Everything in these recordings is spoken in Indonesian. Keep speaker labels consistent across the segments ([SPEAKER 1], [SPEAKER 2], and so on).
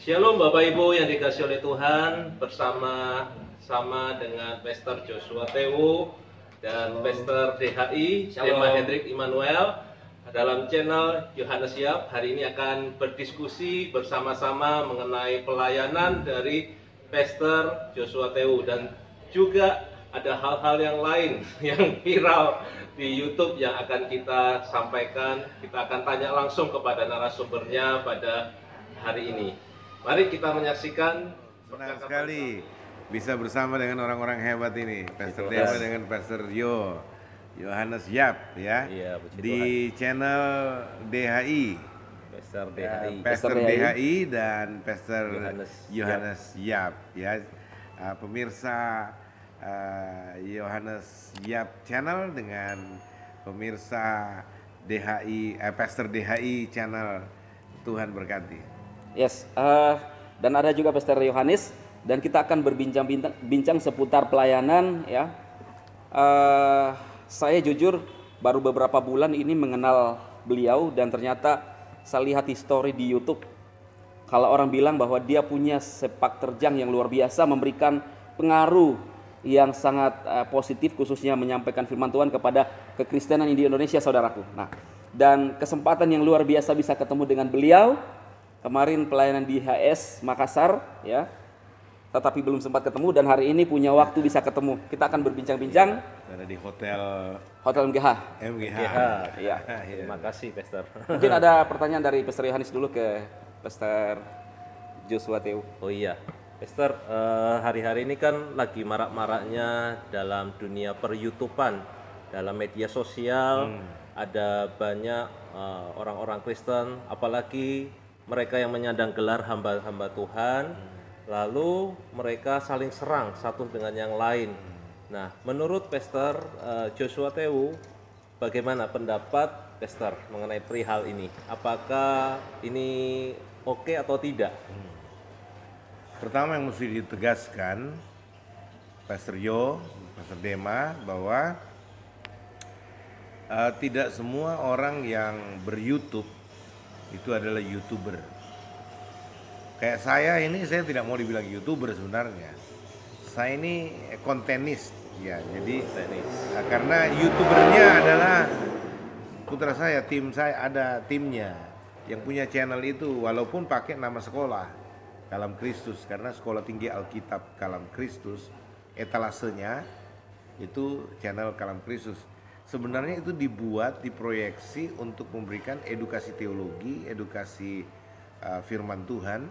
[SPEAKER 1] Shalom Bapak Ibu yang dikasihi oleh Tuhan, bersama dengan Pastor Joshua Tewu dan Pastor DHI Dema Hendrik Immanuel dalam channel Yohanes Yap. Hari ini akan berdiskusi bersama-sama mengenai pelayanan dari Pastor Joshua Tewu, dan juga ada hal-hal yang lain yang viral di YouTube yang akan kita sampaikan. Kita akan tanya langsung kepada narasumbernya pada hari ini. Mari kita menyaksikan.
[SPEAKER 2] Senang sekali bisa bersama dengan orang-orang hebat ini, Pastor Dewa dengan Pastor Yohanes Yap ya, di channel DHI, Pastor DHI dan Pastor Yohanes Yap ya. Pemirsa Yohanes Yap channel dengan pemirsa DHI, Pastor DHI channel, Tuhan berkati.
[SPEAKER 3] Yes, dan ada juga Pastor Yohanes, dan kita akan berbincang seputar pelayanan ya. Saya jujur baru beberapa bulan ini mengenal beliau, dan ternyata saya lihat histori di YouTube. Kalau orang bilang bahwa dia punya sepak terjang yang luar biasa, memberikan pengaruh yang sangat positif, khususnya menyampaikan firman Tuhan kepada kekristenan di Indonesia, saudaraku. Nah, dan kesempatan yang luar biasa bisa ketemu dengan beliau. Kemarin pelayanan di HS Makassar ya, tetapi belum sempat ketemu, dan hari ini punya waktu bisa ketemu. Kita akan berbincang-bincang.
[SPEAKER 2] Ada di Hotel
[SPEAKER 3] MGH.
[SPEAKER 1] Ya. Terima kasih Pastor.
[SPEAKER 3] Mungkin ada pertanyaan dari Pastor Yohanes dulu ke Pastor Joshua Tewu.
[SPEAKER 1] Oh iya, Pastor, hari-hari ini kan lagi marak-maraknya dalam dunia per-YouTubean, dalam media sosial. Ada banyak orang-orang Kristen, apalagi mereka yang menyandang gelar hamba-hamba Tuhan, lalu mereka saling serang satu dengan yang lain. Nah, menurut Pastor Joshua Tewu, bagaimana pendapat Pastor mengenai perihal ini? Apakah ini oke atau tidak?
[SPEAKER 2] Pertama yang mesti ditegaskan, Pastor Dema, bahwa tidak semua orang yang ber-YouTube itu adalah YouTuber. Kayak saya ini, saya tidak mau dibilang YouTuber sebenarnya. Saya ini kontenis ya. Jadi karena YouTubernya adalah putra saya, tim saya, ada timnya yang punya channel itu, walaupun pakai nama sekolah Kalam Kristus, karena Sekolah Tinggi Alkitab Kalam Kristus, etalasenya itu channel Kalam Kristus. Sebenarnya itu dibuat, diproyeksi untuk memberikan edukasi teologi, edukasi firman Tuhan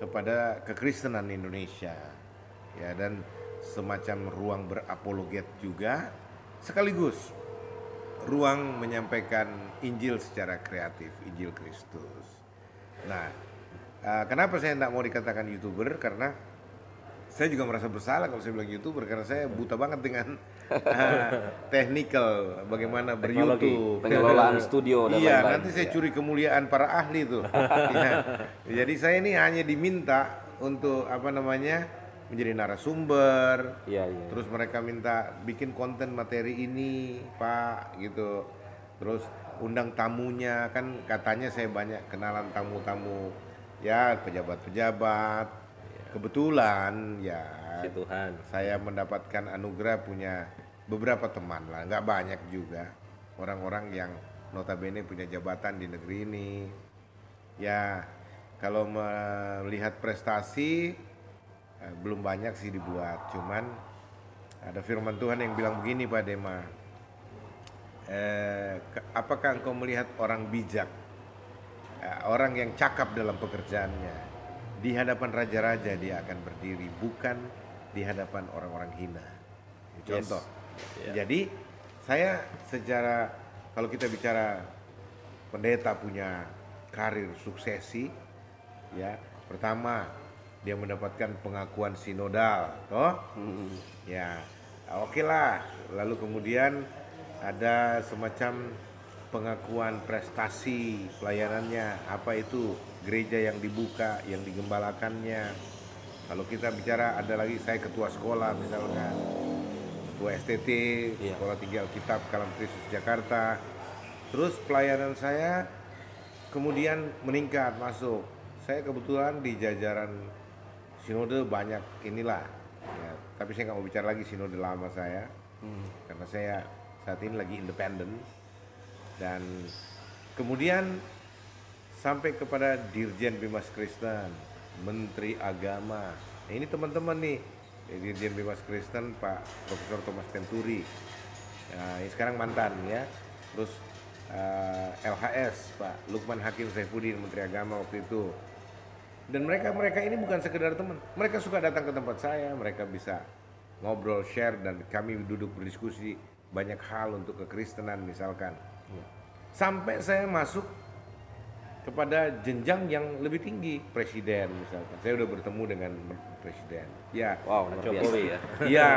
[SPEAKER 2] kepada kekristenan Indonesia ya, dan semacam ruang berapologet juga, sekaligus ruang menyampaikan Injil secara kreatif, Injil Kristus. Nah, kenapa saya tidak mau dikatakan YouTuber? Karena saya juga merasa bersalah kalau saya bilang YouTuber, karena saya buta banget dengan technical, bagaimana ber-YouTube,
[SPEAKER 3] pengelolaan studio dan
[SPEAKER 2] iya,
[SPEAKER 3] lain-lain.
[SPEAKER 2] nanti saya curi kemuliaan para ahli tuh. Ya. Jadi saya ini hanya diminta untuk menjadi narasumber.
[SPEAKER 3] Iya.
[SPEAKER 2] Terus mereka minta bikin konten materi ini, Pak, gitu. Terus undang tamunya, kan katanya saya banyak kenalan tamu-tamu, ya, pejabat-pejabat. Kebetulan ya,
[SPEAKER 1] Tuhan,
[SPEAKER 2] saya mendapatkan anugerah punya beberapa teman lah, nggak banyak juga, orang-orang yang notabene punya jabatan di negeri ini. Ya, kalau melihat prestasi belum banyak sih dibuat, cuman ada firman Tuhan yang bilang begini, Pak Dema, apakah engkau melihat orang bijak, orang yang cakap dalam pekerjaannya? Di hadapan raja-raja dia akan berdiri, bukan di hadapan orang-orang hina. Contoh.
[SPEAKER 1] Yes.
[SPEAKER 2] Jadi saya secara, kalau kita bicara pendeta punya karir suksesi, ya, pertama dia mendapatkan pengakuan sinodal, toh? Ya, oke lah. Lalu kemudian ada semacam pengakuan prestasi pelayanannya, apa itu gereja yang dibuka, yang digembalakannya. Kalau kita bicara, ada lagi saya ketua sekolah misalkan, ketua STT, Sekolah Tinggi Alkitab Kalam Kristus Jakarta. Terus pelayanan saya kemudian meningkat, masuk saya kebetulan di jajaran sinode banyak inilah. Ya, tapi saya nggak mau bicara lagi sinode lama saya, karena saya saat ini lagi independen. Dan kemudian sampai kepada Dirjen Bimas Kristen, Menteri Agama. Nah, ini teman-teman nih, Dirjen Bimas Kristen Pak Profesor Thomas Tenturi. Nah, ini sekarang mantan ya. Terus LHS Pak Lukman Hakim Saifuddin, Menteri Agama waktu itu. Dan mereka ini bukan sekedar teman, mereka suka datang ke tempat saya, mereka bisa ngobrol, share, dan kami duduk berdiskusi banyak hal untuk kekristenan misalkan. Sampai saya masuk kepada jenjang yang lebih tinggi, presiden misalkan. Saya udah bertemu dengan presiden. Ya,
[SPEAKER 3] Wow, luar biasa.
[SPEAKER 1] Jokowi ya.
[SPEAKER 2] ya,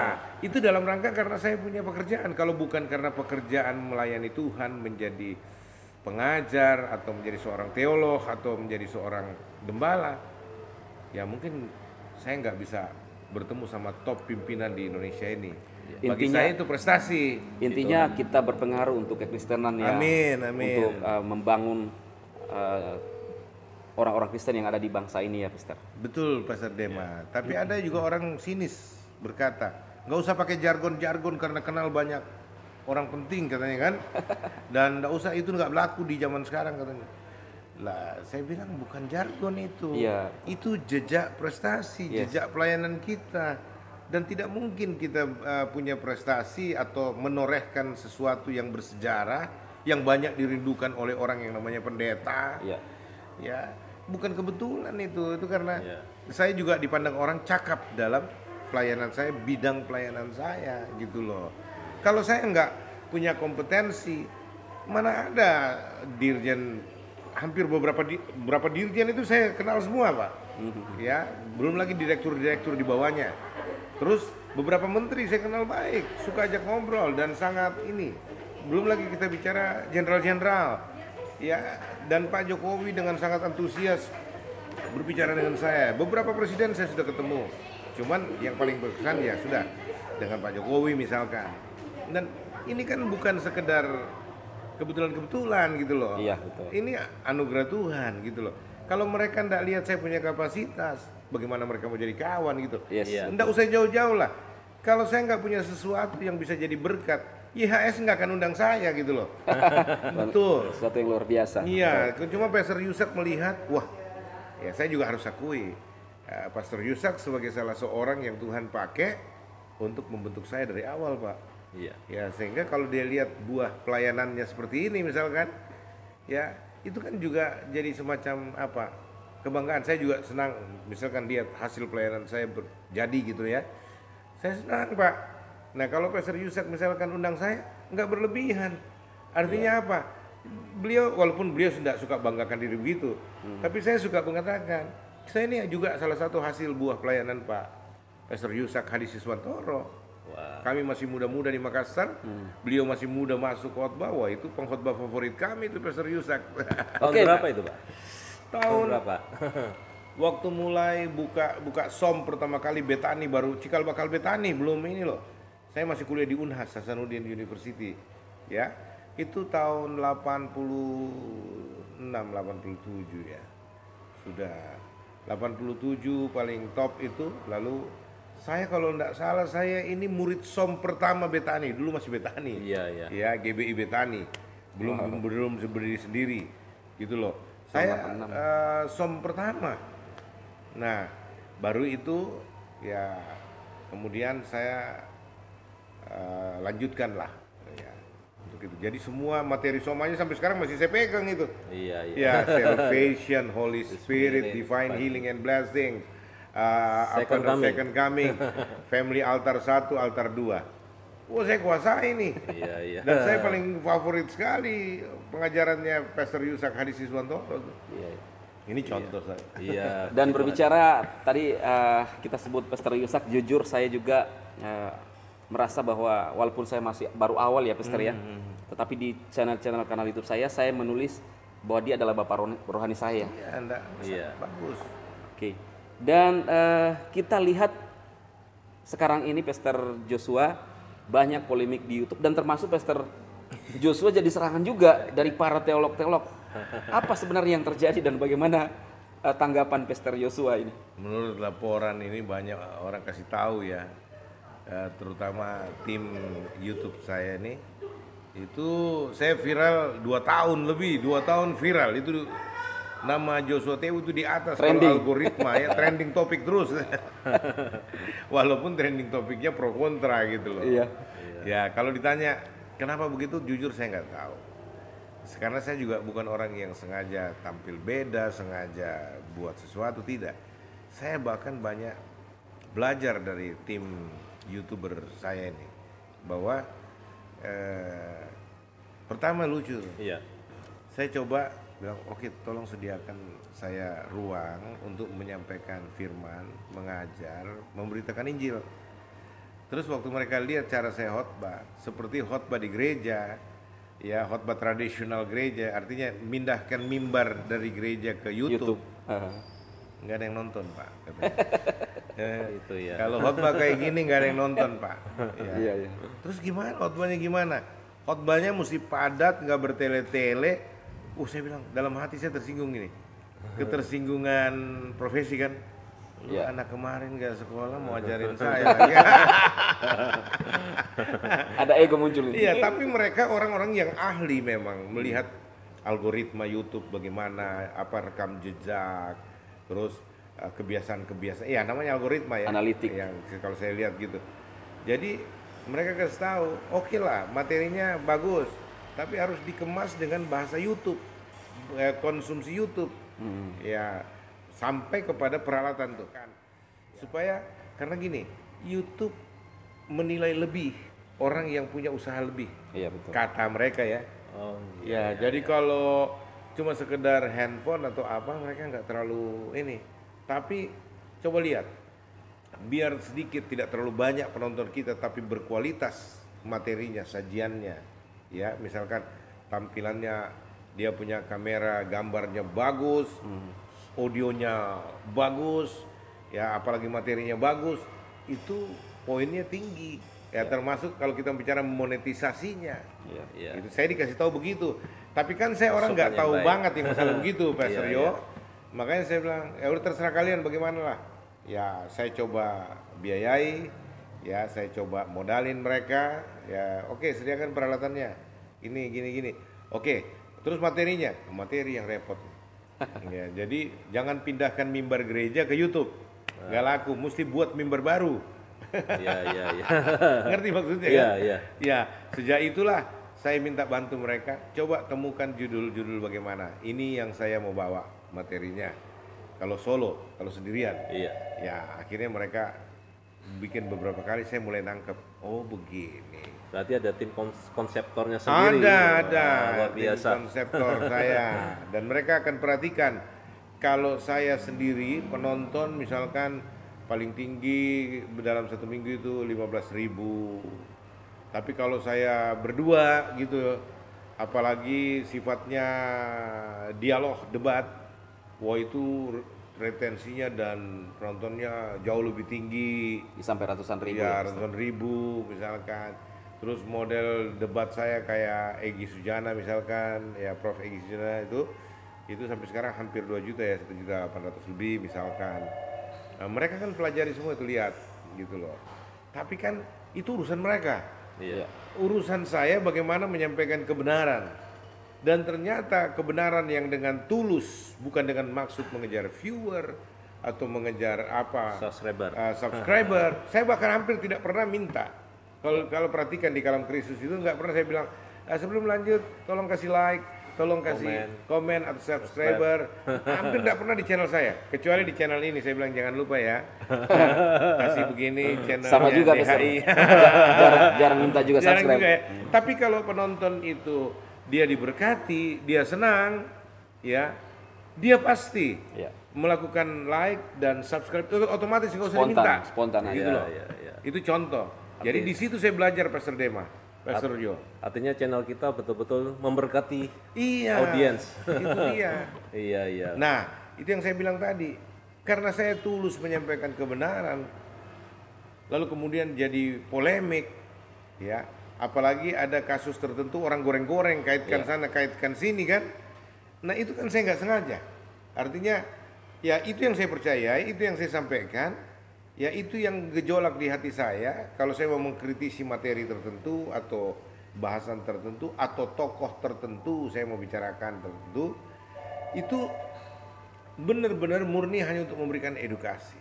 [SPEAKER 2] itu dalam rangka karena saya punya pekerjaan. Kalau bukan karena pekerjaan melayani Tuhan, menjadi pengajar atau menjadi seorang teolog atau menjadi seorang gembala, ya mungkin saya nggak bisa bertemu sama top pimpinan di Indonesia ini. Bagi
[SPEAKER 3] Intinya-
[SPEAKER 2] saya itu prestasi.
[SPEAKER 3] Intinya kita berpengaruh untuk kekristenan ya.
[SPEAKER 2] Amin, amin.
[SPEAKER 3] Untuk membangun orang-orang Kristen yang ada di bangsa ini ya, Pastor.
[SPEAKER 2] Betul, Pastor Dema. Tapi ada juga orang sinis berkata, nggak usah pakai jargon-jargon karena kenal banyak orang penting katanya kan. Dan nggak usah, itu nggak berlaku di zaman sekarang katanya. Lah, saya bilang bukan jargon itu.
[SPEAKER 3] Iya.
[SPEAKER 2] Itu jejak prestasi,
[SPEAKER 3] Yes.
[SPEAKER 2] jejak pelayanan kita. Dan tidak mungkin kita punya prestasi atau menorehkan sesuatu yang bersejarah, yang banyak dirindukan oleh orang yang namanya pendeta.
[SPEAKER 3] Iya.
[SPEAKER 2] Ya, bukan kebetulan itu karena
[SPEAKER 1] Iya.
[SPEAKER 2] saya juga dipandang orang cakap dalam pelayanan saya, bidang pelayanan saya gitu loh. Kalau saya nggak punya kompetensi, mana ada dirjen, hampir beberapa dirjen itu saya kenal semua Pak. Ya, belum lagi direktur-direktur di bawahnya. Terus beberapa menteri saya kenal baik, suka ajak ngobrol dan sangat ini. Belum lagi kita bicara jenderal-jenderal. Ya, dan Pak Jokowi dengan sangat antusias berbicara dengan saya. Beberapa presiden saya sudah ketemu. Cuman yang paling berkesan ya sudah dengan Pak Jokowi misalkan. Dan ini kan bukan sekedar kebetulan-kebetulan gitu loh.
[SPEAKER 3] Iya, betul.
[SPEAKER 2] Ini anugerah Tuhan gitu loh. Kalau mereka ndak lihat saya punya kapasitas, bagaimana mereka mau jadi kawan gitu.
[SPEAKER 3] Yes.
[SPEAKER 1] Iya.
[SPEAKER 2] Ndak usah jauh-jauh lah. Kalau saya nggak punya sesuatu yang bisa jadi berkat, YHS nggak akan undang saya gitu loh. Betul.
[SPEAKER 3] Sesuatu yang luar biasa.
[SPEAKER 2] Iya, cuma Pastor Yusak melihat, wah, ya saya juga harus akui, Pastor Yusak sebagai salah seorang yang Tuhan pakai untuk membentuk saya dari awal, Pak.
[SPEAKER 1] Iya.
[SPEAKER 2] Ya, sehingga kalau dia lihat buah pelayanannya seperti ini misalkan, ya itu kan juga jadi semacam apa, kebanggaan. Saya juga senang, misalkan lihat hasil pelayanan saya jadi gitu ya. Saya senang, Pak. Nah, kalau Pastor Yusak misalkan undang saya, nggak berlebihan. Artinya apa? Beliau, walaupun beliau tidak suka banggakan diri begitu, tapi saya suka mengatakan, saya ini juga salah satu hasil buah pelayanan Pak Pastor Yusak Hadi Siswantoro.
[SPEAKER 1] Wah.
[SPEAKER 2] Kami masih muda-muda di Makassar, beliau masih muda masuk khotbah, wah itu pengkhotbah favorit kami itu Pastor Yusak.
[SPEAKER 1] Tahun
[SPEAKER 3] Oke,
[SPEAKER 1] berapa itu, Pak?
[SPEAKER 2] Tahun
[SPEAKER 1] berapa?
[SPEAKER 2] waktu mulai buka SOM pertama kali Betani, baru cikal bakal Betani, belum ini loh. Saya masih kuliah di Unhas Hasanuddin University. Ya. Itu tahun 86 87 ya. Sudah 87 paling top itu. Lalu saya kalau enggak salah saya ini murid SOM pertama Betani, dulu masih Betani.
[SPEAKER 1] Iya, iya.
[SPEAKER 2] Ya, GBI Betani. Belum berdiri sendiri. Gitu loh. Saya SOM pertama. Nah, baru itu ya kemudian saya lanjutkan lah ya, untuk itu. Jadi semua materi somanya sampai sekarang masih saya pegang itu.
[SPEAKER 1] Iya, iya.
[SPEAKER 2] Ya, salvation, Holy Spirit,
[SPEAKER 1] Spirit,
[SPEAKER 2] divine healing and blessing,
[SPEAKER 1] Second coming.
[SPEAKER 2] second coming, family altar 1, altar 2. Oh, saya kuasai nih.
[SPEAKER 1] Iya, iya.
[SPEAKER 2] Dan saya paling favorit sekali pengajarannya Pastor Yusak Hadi Siswantoro.
[SPEAKER 1] Iya.
[SPEAKER 2] Ini contoh saya.
[SPEAKER 1] Iya.
[SPEAKER 3] Dan berbicara tadi kita sebut Pastor Yusak, jujur saya juga merasa bahwa walaupun saya masih baru awal ya Pastor ya, tetapi di channel kanal YouTube saya menulis bahwa dia adalah bapak rohani saya.
[SPEAKER 2] Iya, enggak.
[SPEAKER 1] Iya.
[SPEAKER 2] Bagus.
[SPEAKER 3] Oke. Dan kita lihat sekarang ini Pastor Joshua banyak polemik di YouTube dan termasuk Pastor Joshua jadi serangan juga dari para teolog-teolog. Apa sebenarnya yang terjadi dan bagaimana tanggapan Pastor Joshua ini?
[SPEAKER 2] Menurut laporan ini banyak orang kasih tahu ya, terutama tim YouTube saya ini, itu saya viral 2 tahun lebih, 2 tahun viral itu. Nama Joshua Tewu itu di atas kalau
[SPEAKER 3] Trending.
[SPEAKER 2] algoritma ya, trending topik terus. Walaupun trending topiknya pro kontra gitu loh.
[SPEAKER 3] Iya.
[SPEAKER 2] Ya kalau ditanya kenapa begitu, jujur saya nggak tahu. Karena saya juga bukan orang yang sengaja tampil beda, sengaja buat sesuatu, tidak. Saya bahkan banyak belajar dari tim YouTuber saya ini, bahwa pertama lucu.
[SPEAKER 1] Iya.
[SPEAKER 2] Saya coba bilang, oke, tolong sediakan saya ruang untuk menyampaikan firman, mengajar, memberitakan Injil. Terus waktu mereka lihat cara saya khotbah, seperti khotbah di gereja, ya khotbah tradisional gereja, artinya mindahkan mimbar dari gereja ke YouTube. Nggak ada yang nonton, Pak, katanya.
[SPEAKER 1] Itu ya.
[SPEAKER 2] Kalau khotbah kayak gini nggak ada yang nonton, Pak. Ya.
[SPEAKER 3] Iya, iya.
[SPEAKER 2] Terus gimana khotbahnya gimana? Khotbahnya mesti padat, nggak bertele-tele. Saya bilang, dalam hati saya tersinggung ini. Ketersinggungan profesi kan. Lu
[SPEAKER 3] Iya.
[SPEAKER 2] anak kemarin nggak sekolah mau ajarin saya.
[SPEAKER 3] Ada ego muncul ini.
[SPEAKER 2] Iya, tapi mereka orang-orang yang ahli memang melihat algoritma YouTube bagaimana, apa rekam jejak, terus kebiasaan-kebiasaan. Iya, namanya algoritma ya.
[SPEAKER 3] Analitik.
[SPEAKER 2] Yang kalau saya lihat gitu. Jadi mereka kasih tahu, oke lah, materinya bagus, tapi harus dikemas dengan bahasa YouTube, konsumsi YouTube. Ya, sampai kepada peralatan tuh kan. Supaya karena gini, YouTube menilai lebih orang yang punya usaha lebih.
[SPEAKER 3] Iya, betul.
[SPEAKER 2] Kata mereka ya.
[SPEAKER 1] Oh,
[SPEAKER 2] Ya, jadi kalau cuma sekedar handphone atau apa, mereka nggak terlalu ini. Tapi coba lihat, biar sedikit tidak terlalu banyak penonton kita, tapi berkualitas materinya, sajiannya. Ya, misalkan tampilannya dia punya kamera, gambarnya bagus, audionya bagus, ya apalagi materinya bagus, itu poinnya tinggi. Ya, termasuk kalau kita bicara monetisasinya.
[SPEAKER 3] Iya.
[SPEAKER 1] Iya.
[SPEAKER 2] Itu saya dikasih tahu begitu. Tapi kan saya orang nggak
[SPEAKER 1] Masukan yang
[SPEAKER 2] tahu
[SPEAKER 1] baik.
[SPEAKER 2] banget yang masalah begitu, Pastor
[SPEAKER 1] Iya,
[SPEAKER 2] Yo.
[SPEAKER 1] iya.
[SPEAKER 2] Makanya saya bilang, ya udah terserah kalian bagaimana lah. Ya, saya coba biayai, ya saya coba modalin mereka. Ya, oke, sediakan peralatannya. Ini gini. Oke, terus materinya, materi yang repot. Ya, jadi jangan pindahkan mimbar gereja ke YouTube. Nggak laku, mesti buat mimbar baru.
[SPEAKER 1] Iya.
[SPEAKER 2] Ngerti maksudnya
[SPEAKER 1] Iya,
[SPEAKER 2] kan?
[SPEAKER 1] iya.
[SPEAKER 2] Ya, sejak itulah saya minta bantu mereka, coba temukan judul-judul bagaimana. Ini yang saya mau bawa materinya. Kalau solo, kalau sendirian.
[SPEAKER 1] Iya.
[SPEAKER 2] Ya, akhirnya mereka bikin beberapa kali, saya mulai nangkep. Oh, begini.
[SPEAKER 1] Berarti ada tim konseptornya sendiri.
[SPEAKER 2] Ada
[SPEAKER 1] Wah, luar
[SPEAKER 2] tim
[SPEAKER 1] biasa.
[SPEAKER 2] konseptor saya. Dan mereka akan perhatikan, kalau saya sendiri penonton misalkan paling tinggi dalam 1 minggu itu 15.000. Tapi kalau saya berdua gitu, apalagi sifatnya dialog, debat, wah itu retensinya dan penontonnya jauh lebih tinggi.
[SPEAKER 3] Sampai ratusan ribu.
[SPEAKER 2] Ya, ratusan ribu misalkan. Terus model debat saya kayak Egy Sujana misalkan, ya Prof. Egy Sujana itu sampai sekarang hampir 2 juta ya, 1.800.000 lebih misalkan. Nah, mereka kan pelajari semua itu, lihat gitu loh. Tapi kan itu urusan mereka.
[SPEAKER 1] Iya.
[SPEAKER 2] Urusan saya bagaimana menyampaikan kebenaran. Dan ternyata kebenaran yang dengan tulus, bukan dengan maksud mengejar viewer atau mengejar apa subscriber. Saya bahkan hampir tidak pernah minta. Kalau perhatikan di Kalam Kristus itu nggak pernah saya bilang, sebelum lanjut tolong kasih like, tolong kasih komen atau subscriber. Hampir nggak pernah di channel saya, kecuali di channel ini saya bilang jangan lupa ya, kasih begini channelnya
[SPEAKER 3] Sama juga,
[SPEAKER 2] DHI.
[SPEAKER 3] jarang minta juga
[SPEAKER 2] Jarang
[SPEAKER 3] subscribe.
[SPEAKER 2] juga ya. Tapi kalau penonton itu dia diberkati, dia senang, ya dia pasti
[SPEAKER 3] Iya.
[SPEAKER 2] melakukan like dan subscribe itu otomatis nggak usah diminta.
[SPEAKER 3] Spontan aja.
[SPEAKER 2] Gitu loh.
[SPEAKER 1] Iya.
[SPEAKER 2] Itu contoh. Jadi di situ saya belajar Pastor Dema, Pastor Jo.
[SPEAKER 1] Artinya channel kita betul-betul memberkati
[SPEAKER 2] Iya.
[SPEAKER 1] audiens.
[SPEAKER 2] Itu dia.
[SPEAKER 1] Iya.
[SPEAKER 2] Nah, itu yang saya bilang tadi. Karena saya tulus menyampaikan kebenaran, lalu kemudian jadi polemik, ya. Apalagi ada kasus tertentu orang goreng-goreng, kaitkan sana, kaitkan sini kan. Nah itu kan saya nggak sengaja. Artinya Ya itu yang saya percaya, itu yang saya sampaikan, ya itu yang gejolak di hati saya. Kalau saya mau mengkritisi materi tertentu atau bahasan tertentu atau tokoh tertentu, saya mau bicarakan tertentu, itu benar-benar murni hanya untuk memberikan edukasi.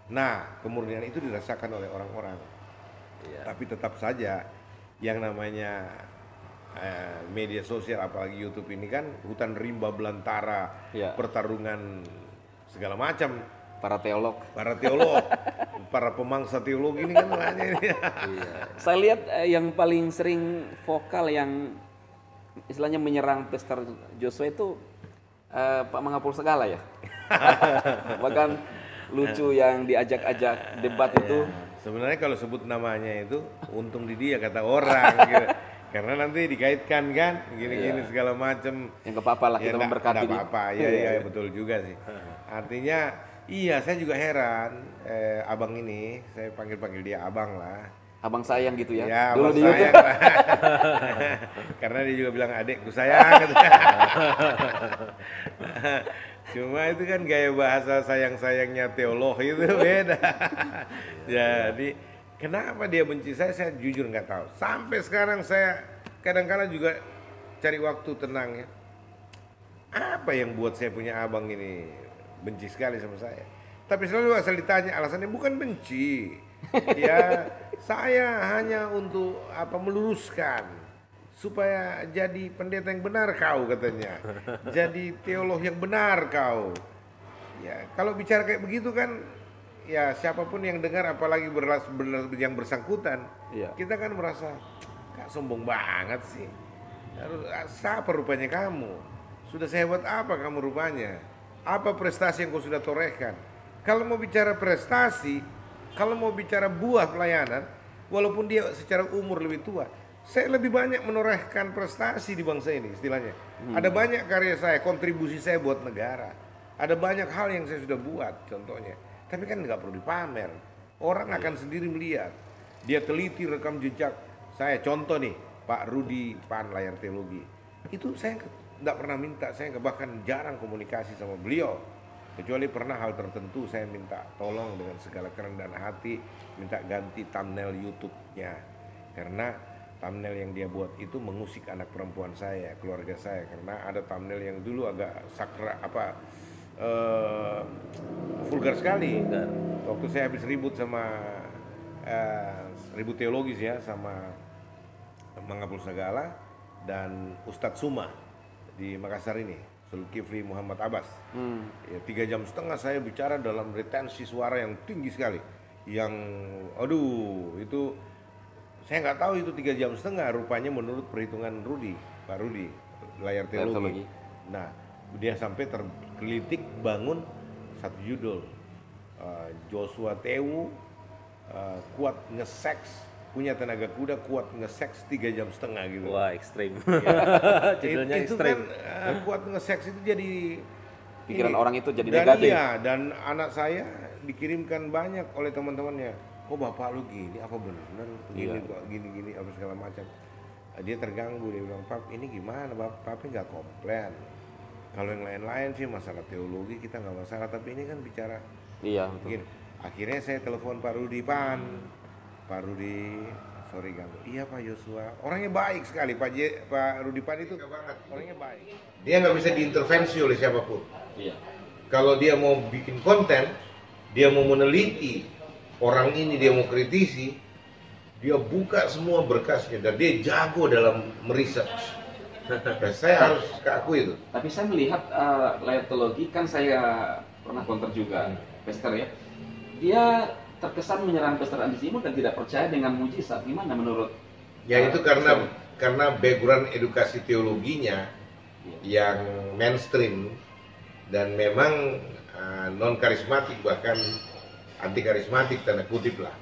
[SPEAKER 2] Nah, kemurnian itu dirasakan oleh orang-orang. Tapi tetap saja yang namanya media sosial apalagi YouTube ini kan hutan rimba belantara, pertarungan segala macam,
[SPEAKER 3] para teolog,
[SPEAKER 2] para pemangsa teologi ini kan namanya ini.
[SPEAKER 3] Saya lihat yang paling sering vokal yang istilahnya menyerang Pastor Joshua itu Pak Mangapul Segala ya. Bahkan lucu yang diajak-ajak debat itu.
[SPEAKER 2] Sebenarnya kalau sebut namanya itu untung di dia kata orang gitu. Karena nanti dikaitkan kan gini-gini segala macam.
[SPEAKER 3] Yang apa-apa lah kita memberkati.
[SPEAKER 2] Enggak apa-apa. Iya betul juga sih. Artinya iya saya juga heran abang ini, saya panggil dia abang lah.
[SPEAKER 3] Abang sayang gitu ya.
[SPEAKER 2] Ya,
[SPEAKER 3] dulu di
[SPEAKER 2] sayang
[SPEAKER 3] YouTube.
[SPEAKER 2] Karena dia juga bilang adekku sayang. Cuma itu kan gaya bahasa sayang-sayangnya teolog itu beda. Jadi kenapa dia benci saya jujur nggak tahu. Sampai sekarang saya kadang-kadang juga cari waktu tenang ya. Apa yang buat saya punya abang ini benci sekali sama saya? Tapi selalu asal ditanya alasannya bukan benci. Ya saya hanya untuk meluruskan supaya jadi pendeta yang benar kau katanya. Jadi teolog yang benar kau. Ya kalau bicara kayak begitu kan ya siapapun yang dengar apalagi yang bersangkutan, kita kan merasa kak sombong banget sih. Siapa rupanya kamu? Sudah sehebat apa kamu rupanya? Apa prestasi yang kau sudah torehkan? Kalau mau bicara prestasi, kalau mau bicara buah pelayanan, walaupun dia secara umur lebih tua, saya lebih banyak menorehkan prestasi di bangsa ini istilahnya. Ada banyak karya saya, kontribusi saya buat negara. Ada banyak hal yang saya sudah buat contohnya. Tapi kan nggak perlu dipamer. Orang akan sendiri melihat. Dia teliti rekam jejak saya. Contoh nih, Pak Rudi Pan Layar Teologi. Itu saya nggak pernah minta, saya bahkan jarang komunikasi sama beliau. Kecuali pernah hal tertentu saya minta tolong dengan segala kerendahan hati, minta ganti thumbnail YouTube-nya. Karena thumbnail yang dia buat itu mengusik anak perempuan saya, keluarga saya. Karena ada thumbnail yang dulu agak vulgar sekali. Waktu saya habis ribut sama ribut teologis ya sama Mangapul Segala dan Ustadz Suma di Makassar ini, Zulkifli Muhammad Abbas. Ya, 3,5 jam saya bicara dalam retensi suara yang tinggi sekali. Yang itu saya nggak tahu itu 3,5 jam rupanya menurut perhitungan Pak Rudi Layar Teologi. Nah, dia sampai tergelitik bangun satu judul Joshua Tewu kuat nge-seks, punya tenaga kuda, kuat nge-seks 3,5 jam gitu.
[SPEAKER 1] Wah, ekstrim.
[SPEAKER 2] Ya.
[SPEAKER 1] Judulnya
[SPEAKER 2] itu
[SPEAKER 1] ekstrim.
[SPEAKER 2] Kan kuat nge-seks itu jadi
[SPEAKER 3] pikiran orang itu jadi
[SPEAKER 2] dan
[SPEAKER 3] negatif.
[SPEAKER 2] Iya, dan anak saya dikirimkan banyak oleh teman-temannya. Kok bapak lu gini, apa benar gini kok gini apa segala macam. Dia terganggu, dia bilang, "Pap, ini gimana, Pap? Papi nggak komplain. Kalau yang lain-lain sih masalah teologi kita nggak masalah, tapi ini kan bicara."
[SPEAKER 3] Iya, betul.
[SPEAKER 2] Akhirnya saya telepon Pak Rudi Pan. Pak Rudi, sorry ganggu. Iya Pak Joshua, orangnya baik sekali. Pak Rudi Pan itu orangnya baik. Dia nggak bisa diintervensi oleh siapapun.
[SPEAKER 3] Iya.
[SPEAKER 2] Kalau dia mau bikin konten, dia mau meneliti orang ini, dia mau kritisi, dia buka semua berkasnya dan dia jago dalam meriset. Saya harus keakui itu.
[SPEAKER 3] Tapi saya melihat Layar Teologi kan saya pernah konter juga, Pastor ya. Dia terkesan menyerang Pastor Andi Simon dan tidak percaya dengan mujizat. Gimana menurut?
[SPEAKER 2] Ya itu karena background edukasi teologinya yang mainstream dan memang non karismatik bahkan anti karismatik tanda kutip lah.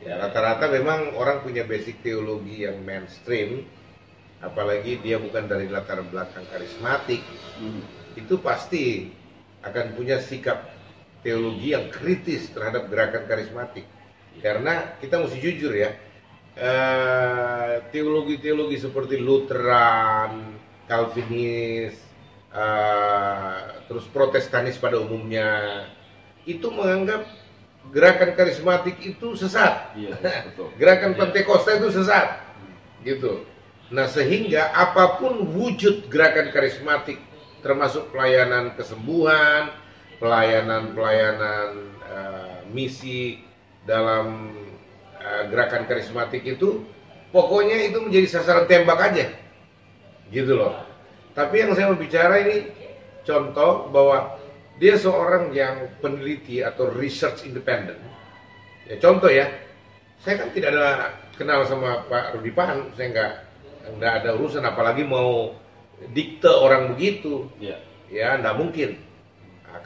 [SPEAKER 2] Ya, rata-rata memang orang punya basic teologi yang mainstream, apalagi dia bukan dari latar belakang karismatik, itu pasti akan punya sikap teologi yang kritis terhadap gerakan karismatik. Karena kita mesti jujur ya, teologi-teologi seperti Lutheran, Calvinis, terus Protestanis pada umumnya itu menganggap gerakan karismatik itu sesat.
[SPEAKER 3] Iya, betul.
[SPEAKER 2] Gerakan Pentakosta itu sesat. Gitu. Nah, sehingga apapun wujud gerakan karismatik, termasuk pelayanan kesembuhan, pelayanan misi dalam gerakan karismatik itu, pokoknya itu menjadi sasaran tembak aja. Gitu loh. Tapi yang saya mau bicara ini contoh bahwa dia seorang yang peneliti atau research independent. Ya, contoh ya, saya kan tidak ada kenal sama Pak Rudi Pan, saya nggak ada urusan, apalagi mau dikte orang begitu.
[SPEAKER 3] Iya.
[SPEAKER 2] Ya, nggak mungkin.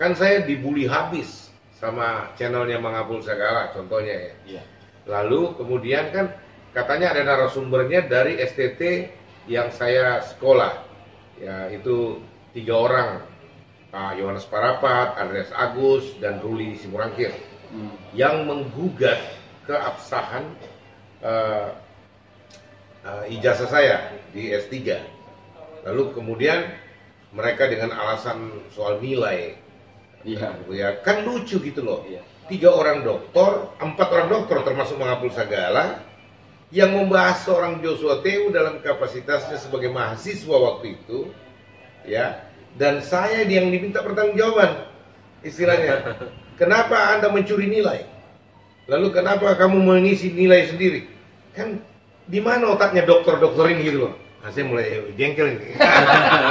[SPEAKER 2] Kan saya dibully habis sama channelnya Mangapul Sagala, contohnya ya.
[SPEAKER 3] Iya.
[SPEAKER 2] Lalu kemudian kan katanya ada narasumbernya dari STT yang saya sekolah. Ya, itu 3 orang. Pak Yohanes Parapat, Andreas Agus, dan Ruli Simurangkir. Yang menggugat keabsahan ijazah saya di S3. Lalu kemudian mereka dengan alasan soal nilai.
[SPEAKER 3] Iya.
[SPEAKER 2] Ya, kan lucu gitu loh.
[SPEAKER 3] Iya.
[SPEAKER 2] 3 orang doktor, 4 orang doktor termasuk Mangapul Sagala yang membahas seorang Joshua Tewu dalam kapasitasnya sebagai mahasiswa waktu itu, ya. Dan saya yang diminta pertanggungjawaban, istilahnya. Kenapa Anda mencuri nilai? Lalu kenapa kamu mengisi nilai sendiri? Kan di mana otaknya dokter-dokter ini gitu loh. Nah, saya mulai jengkel ini.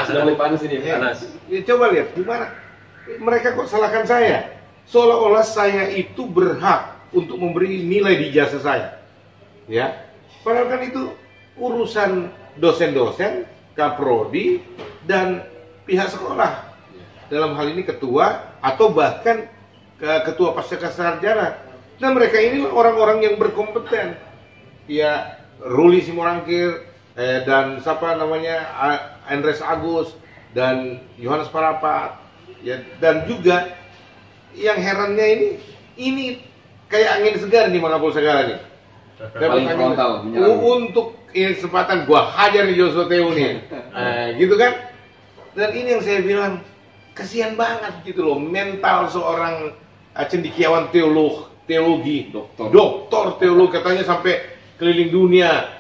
[SPEAKER 3] Sudah mulai panas ini, panas.
[SPEAKER 2] Ya, coba lihat gimana mereka kok salahkan saya. Seolah-olah saya itu berhak untuk memberi nilai di ijazah saya. Ya. Padahal kan itu urusan dosen-dosen, kaprodi, dan pihak sekolah. Dalam hal ini ketua atau bahkan ketua pasca sarjana. Dan mereka ini orang-orang yang berkompeten. Ya, Ruli Simorangkir dan siapa namanya Andreas Agus dan Yohanes Parapat. Ya, dan juga yang herannya ini kayak angin segar di Mangapul Sagala nih.
[SPEAKER 3] Paling frontal menyerang.
[SPEAKER 2] Untuk kesempatan gua hajar nih Joshua Tewu nih. Gitu kan? Dan ini yang saya bilang kasihan banget gitu loh, mental seorang cendekiawan teologi, doktor teologi, katanya sampai keliling dunia,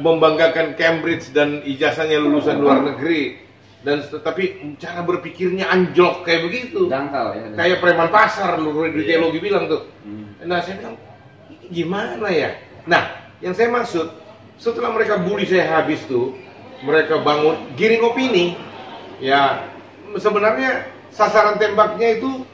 [SPEAKER 2] membanggakan Cambridge dan ijazahnya lulusan luar negeri, dan tapi cara berpikirnya anjlok kayak begitu,
[SPEAKER 3] dangkal ya,
[SPEAKER 2] kayak preman pasar, di teologi bilang tuh. Nah, saya bilang ini gimana ya? Nah, yang saya maksud, setelah mereka bully saya habis tuh, mereka bangun giring opini. Ya, sebenarnya sasaran tembaknya itu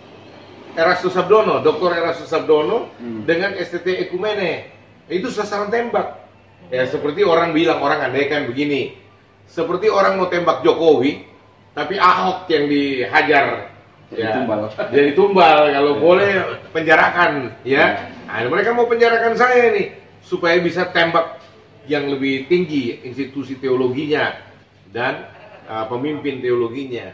[SPEAKER 2] Erastus Sabdono, Dr. Erastus Sabdono dengan STT Ekumene. Itu sasaran tembak. Ya, seperti orang bilang, orang andaikan begini. Seperti orang mau tembak Jokowi, tapi Ahok yang dihajar. Jadi tumbal, kalau boleh penjarakan, ya. Nah, mereka mau penjarakan saya nih supaya bisa tembak yang lebih tinggi institusi teologinya dan pemimpin teologinya.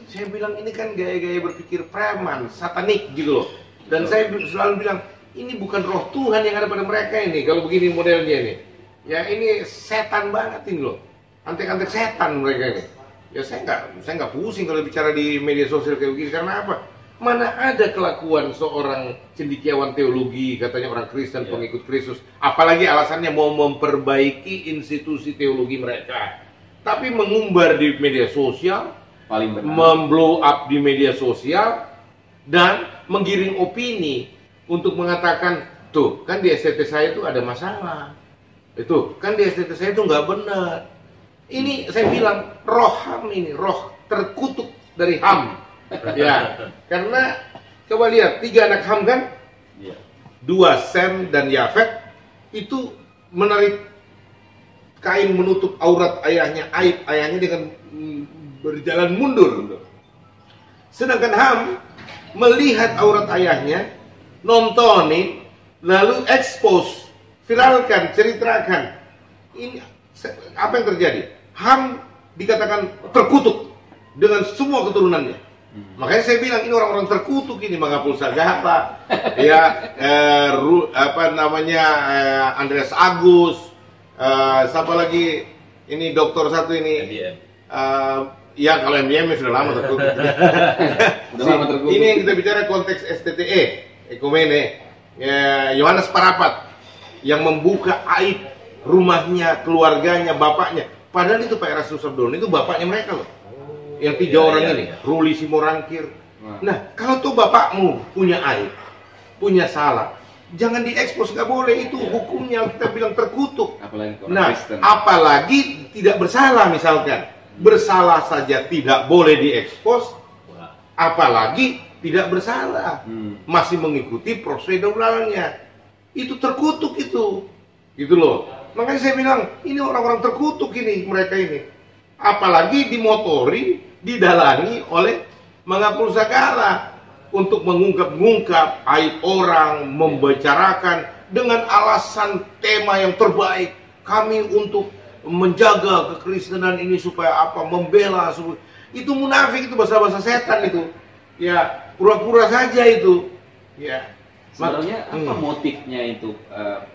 [SPEAKER 2] Saya bilang ini kan gaya-gaya berpikir preman, satanik gitu loh. Dan saya selalu bilang ini bukan roh Tuhan yang ada pada mereka ini. Kalau begini modelnya ini, ya ini setan banget ini loh. Antek-antek setan mereka ini. Ya saya nggak pusing kalau bicara di media sosial kayak begini, karena apa? Mana ada kelakuan seorang cendekiawan teologi, katanya orang Kristen, pengikut Kristus, apalagi alasannya mau memperbaiki institusi teologi mereka. Tapi mengumbar di media sosial,
[SPEAKER 3] paling benar,
[SPEAKER 2] memblow up di media sosial, dan menggiring opini untuk mengatakan, tuh kan di STT saya itu ada masalah, itu kan di STT saya itu nggak benar. Ini saya bilang roh HAM ini, roh terkutuk dari HAM. Ya, karena coba lihat 3 anak HAM kan, 2 Sem dan Yafet itu menarik kain menutup aurat ayahnya, aib ayahnya dengan berjalan mundur. Sedangkan Ham melihat aurat ayahnya, nontonin, lalu expose, viralkan, ceritakan. Ini apa yang terjadi? Ham dikatakan terkutuk dengan semua keturunannya. Makanya saya bilang ini orang-orang terkutuk ini, Mangapul Sagala, ya, Andreas Agus. Siapa lagi ini dokter satu ini, Ya kalau MBM sudah lama tertutup.
[SPEAKER 3] Udah lama tertutup.
[SPEAKER 2] Ini yang kita bicara konteks STTE, Ekumene, Yohanes Parapat yang membuka aib rumahnya, keluarganya, bapaknya. Padahal itu Pak Erastus Sabdono itu bapaknya mereka loh. Yang tiga orang ini, Ruli Simorangkir. Nah, kalau tuh bapakmu punya aib, punya salah, jangan diekspos, nggak boleh, itu hukumnya kita bilang terkutuk.
[SPEAKER 3] Apalagi orang
[SPEAKER 2] Nah,
[SPEAKER 3] Kristen.
[SPEAKER 2] apalagi tidak bersalah misalkan. Bersalah saja tidak boleh diekspos, apalagi tidak bersalah. Masih mengikuti proseduralnya. Itu terkutuk itu. Gitu loh. Makanya saya bilang, ini orang-orang terkutuk ini, mereka ini. Apalagi dimotori, didalangi oleh Mangapul Sagala untuk mengungkap-ungkap aib orang, membicarakan dengan alasan tema yang terbaik. Kami untuk menjaga kekristenan ini supaya apa? Membela. Itu munafik, itu bahasa-bahasa setan itu. Ya, pura-pura saja itu. Ya.
[SPEAKER 3] Sebenarnya apa motifnya itu,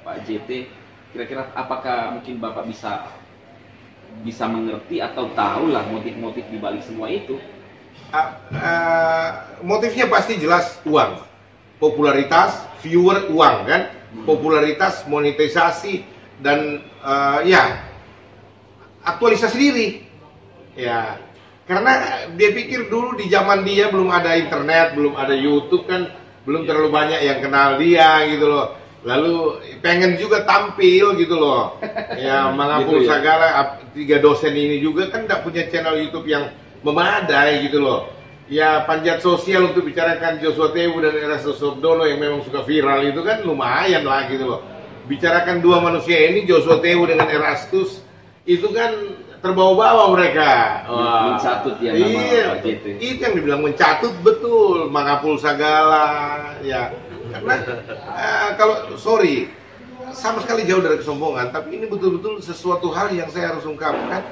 [SPEAKER 3] Pak JT? Kira-kira apakah mungkin Bapak bisa mengerti atau tahulah motif-motif di balik semua itu?
[SPEAKER 2] Motifnya pasti jelas uang, popularitas, viewer uang kan, popularitas, monetisasi dan ya aktualisasi diri, ya karena dia pikir dulu di zaman dia belum ada internet, belum ada YouTube kan, belum terlalu banyak yang kenal dia gitu loh. Lalu pengen juga tampil gitu loh. Ya Mangapul
[SPEAKER 3] Gitu ya?
[SPEAKER 2] Sagala, tiga dosen ini juga kan tidak punya channel YouTube yang memadai gitu loh. Ya panjat sosial untuk bicarakan Joshua Tewu dan Erastus Sabdono yang memang suka viral itu kan lumayan lah gitu loh. Bicarakan dua manusia ini, Joshua Tewu dengan Erastus, itu kan terbawa-bawa mereka.
[SPEAKER 3] Mencatut ya nama
[SPEAKER 2] iya,
[SPEAKER 3] Pak JT.
[SPEAKER 2] itu yang dibilang mencatut betul, Mangapul Sagala ya. Karena kalau sorry, sama sekali jauh dari kesombongan, tapi ini betul-betul sesuatu hal yang saya harus ungkapkan.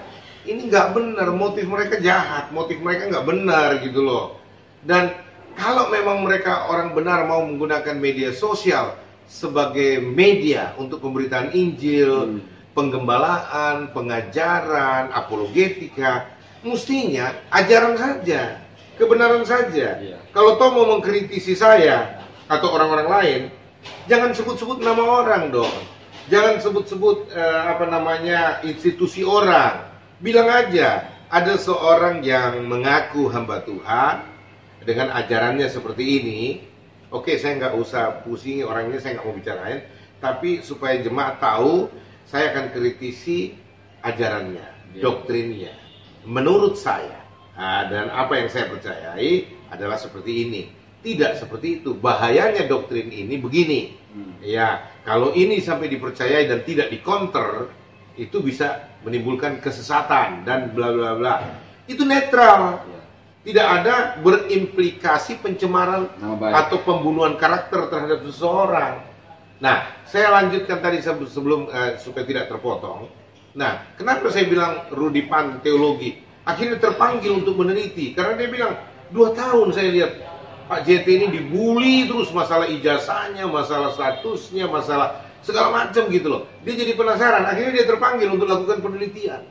[SPEAKER 2] Ini nggak benar, motif mereka jahat, motif mereka nggak benar gitu loh. Dan kalau memang mereka orang benar mau menggunakan media sosial sebagai media untuk pemberitaan Injil, penggembalaan, pengajaran, apologetika, mestinya ajaran saja, kebenaran saja.
[SPEAKER 3] Iya.
[SPEAKER 2] Kalau toh mau mengkritisi saya atau orang-orang lain, jangan sebut-sebut nama orang dong. Jangan sebut-sebut institusi orang. Bilang aja, ada seorang yang mengaku hamba Tuhan dengan ajarannya seperti ini. Oke, saya nggak usah pusingi orangnya, saya nggak mau bicarain. Tapi supaya jemaat tahu, saya akan kritisi ajarannya, doktrinnya. Menurut saya, dan apa yang saya percayai adalah seperti ini. Tidak seperti itu. Bahayanya doktrin ini begini. Ya, kalau ini sampai dipercayai dan tidak dikonter, itu bisa menimbulkan kesesatan dan bla bla bla. Itu netral. Tidak ada berimplikasi pencemaran atau pembunuhan karakter terhadap seseorang. Nah, saya lanjutkan tadi sebelum supaya tidak terpotong. Nah, kenapa saya bilang Rudi Pan teologi akhirnya terpanggil untuk meneliti? Karena dia bilang 2 tahun saya lihat Pak JT ini dibully terus, masalah ijazahnya, masalah statusnya, masalah segala macam gitu loh. Dia jadi penasaran, akhirnya dia terpanggil untuk lakukan penelitian.